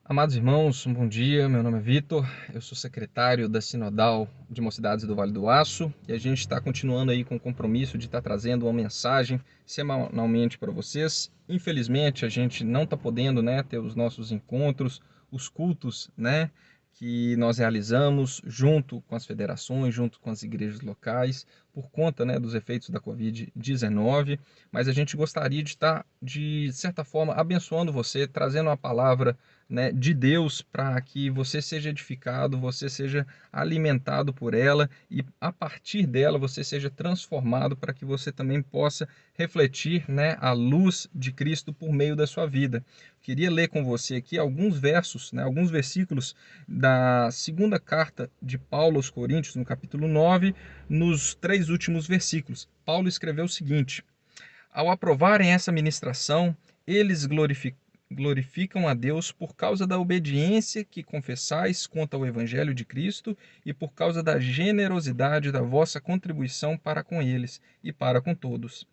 Amados irmãos, um bom dia. Meu nome é Vitor, eu sou secretário da Sinodal de Mocidades do Vale do Aço e a gente está continuando aí com o compromisso de estar trazendo uma mensagem semanalmente para vocês. Infelizmente, a gente não está podendo, ter os nossos encontros, os cultos, que nós realizamos junto com as federações, junto com as igrejas locais, por conta, dos efeitos da Covid-19, mas a gente gostaria de estar, de certa forma, abençoando você, trazendo uma palavra, de Deus, para que você seja edificado, você seja alimentado por ela e a partir dela você seja transformado para que você também possa refletir, a luz de Cristo por meio da sua vida. Queria ler com você aqui alguns versos, alguns versículos da segunda carta de Paulo aos Coríntios, no capítulo 9, nos 3 últimos versículos. Paulo escreveu o seguinte: ao aprovarem essa ministração, eles glorificam a Deus por causa da obediência que confessais quanto ao Evangelho de Cristo e por causa da generosidade da vossa contribuição para com eles e para com todos.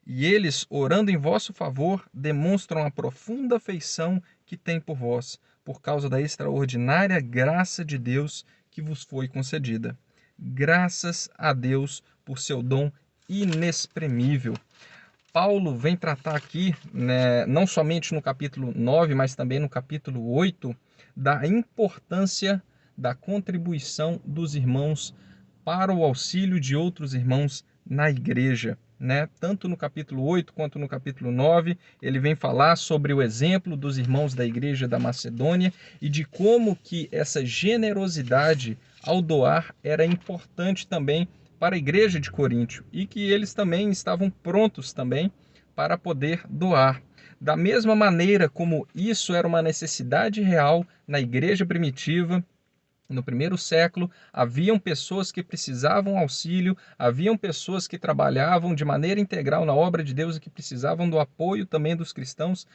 E eles, orando em vosso favor, demonstram a profunda afeição que têm por vós, por causa da extraordinária graça de Deus que vos foi concedida. Graças a Deus por seu dom inexprimível. Paulo vem tratar aqui, não somente no capítulo 9, mas também no capítulo 8, da importância da contribuição dos irmãos para o auxílio de outros irmãos na igreja. Tanto no capítulo 8 quanto no capítulo 9, ele vem falar sobre o exemplo dos irmãos da igreja da Macedônia e de como que essa generosidade ao doar era importante também para a igreja de Coríntio e que eles também estavam prontos também para poder doar. Da mesma maneira como isso era uma necessidade real na igreja primitiva, no primeiro século, haviam pessoas que precisavam auxílio, haviam pessoas que trabalhavam de maneira integral na obra de Deus e que precisavam do apoio também dos cristãos.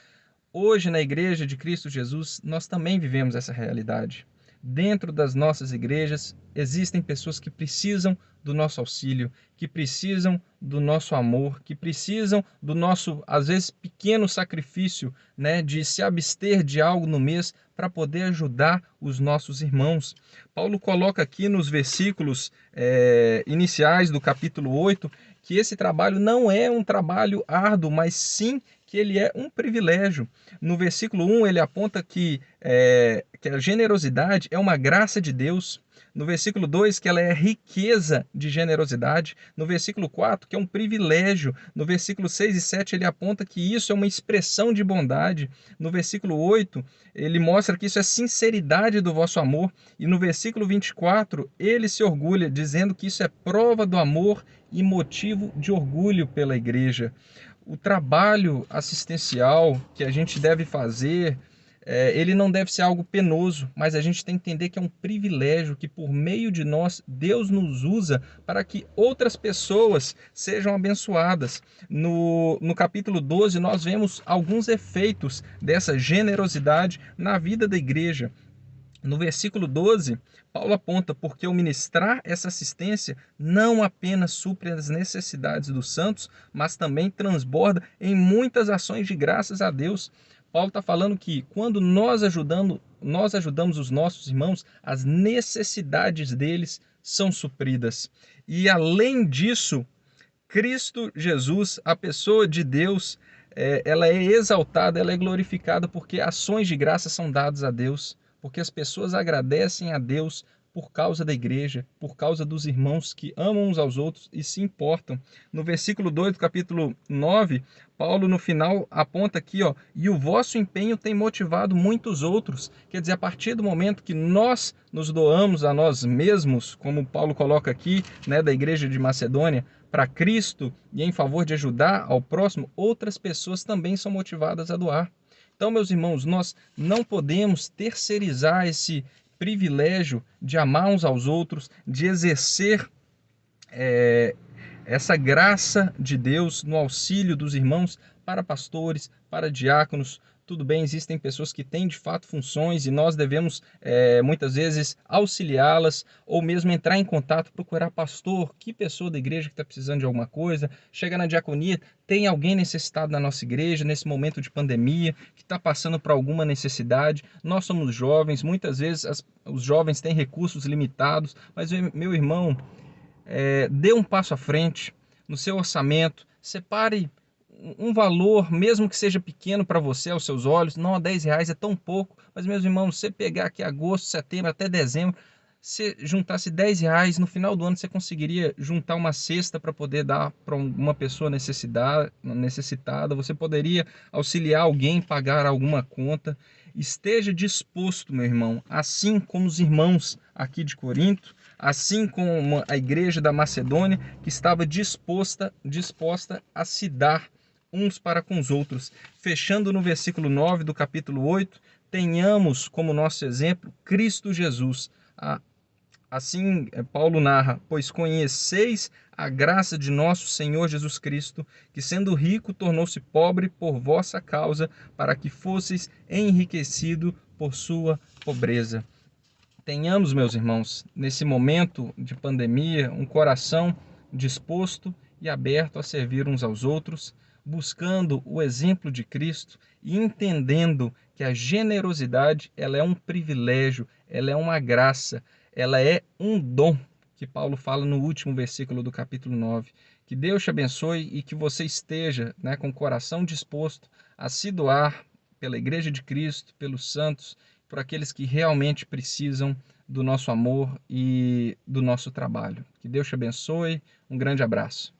Hoje, na Igreja de Cristo Jesus, nós também vivemos essa realidade. Dentro das nossas igrejas, existem pessoas que precisam do nosso auxílio, que precisam do nosso amor, que precisam do nosso, às vezes, pequeno sacrifício, de se abster de algo no mês para poder ajudar os nossos irmãos. Paulo coloca aqui nos versículos iniciais do capítulo 8 que esse trabalho não é um trabalho árduo, mas sim que ele é um privilégio. No versículo 1, ele aponta que a generosidade é uma graça de Deus. No versículo 2, que ela é riqueza de generosidade. No versículo 4, que é um privilégio. No versículo 6 e 7, ele aponta que isso é uma expressão de bondade. No versículo 8, ele mostra que isso é sinceridade do vosso amor. E no versículo 24, ele se orgulha, dizendo que isso é prova do amor e motivo de orgulho pela igreja. O trabalho assistencial que a gente deve fazer, ele não deve ser algo penoso, mas a gente tem que entender que é um privilégio que por meio de nós, Deus nos usa para que outras pessoas sejam abençoadas. No capítulo 12, nós vemos alguns efeitos dessa generosidade na vida da igreja. No versículo 12, Paulo aponta porque o ministrar essa assistência não apenas supre as necessidades dos santos, mas também transborda em muitas ações de graças a Deus. Paulo está falando que quando nós ajudamos os nossos irmãos, as necessidades deles são supridas. E além disso, Cristo Jesus, a pessoa de Deus, ela é exaltada, ela é glorificada porque ações de graça são dadas a Deus, porque as pessoas agradecem a Deus por causa da igreja, por causa dos irmãos que amam uns aos outros e se importam. No versículo 2 do capítulo 9, Paulo no final aponta aqui, e o vosso empenho tem motivado muitos outros. Quer dizer, a partir do momento que nós nos doamos a nós mesmos, como Paulo coloca aqui, da igreja de Macedônia, para Cristo e em favor de ajudar ao próximo, outras pessoas também são motivadas a doar. Então, meus irmãos, nós não podemos terceirizar esse privilégio de amar uns aos outros, de exercer essa graça de Deus no auxílio dos irmãos para pastores, para diáconos. tudo bem, existem pessoas que têm de fato funções e nós devemos muitas vezes auxiliá-las ou mesmo entrar em contato, procurar pastor, que pessoa da igreja que está precisando de alguma coisa, chega na diaconia, tem alguém necessitado na nossa igreja nesse momento de pandemia, que está passando por alguma necessidade. Nós somos jovens, muitas vezes os jovens têm recursos limitados, mas meu irmão, dê um passo à frente no seu orçamento, separe um valor, mesmo que seja pequeno para você, aos seus olhos. Não, R$ 10 é tão pouco, mas meus irmãos, você pegar aqui agosto, setembro, até dezembro, se juntasse R$ 10, no final do ano você conseguiria juntar uma cesta para poder dar para uma pessoa necessitada, você poderia auxiliar alguém, pagar alguma conta. Esteja disposto, meu irmão, assim como os irmãos aqui de Corinto, assim como a igreja da Macedônia, que estava disposta a se dar uns para com os outros. Fechando no versículo 9 do capítulo 8, tenhamos como nosso exemplo Cristo Jesus. Assim, Paulo narra: pois conheceis a graça de nosso Senhor Jesus Cristo, que sendo rico tornou-se pobre por vossa causa, para que fosseis enriquecido por sua pobreza. Tenhamos, meus irmãos, nesse momento de pandemia, um coração disposto e aberto a servir uns aos outros, buscando o exemplo de Cristo e entendendo que a generosidade, ela é um privilégio, ela é uma graça, ela é um dom, que Paulo fala no último versículo do capítulo 9. Que Deus te abençoe e que você esteja, com o coração disposto a se doar pela Igreja de Cristo, pelos santos, por aqueles que realmente precisam do nosso amor e do nosso trabalho. Que Deus te abençoe. Um grande abraço.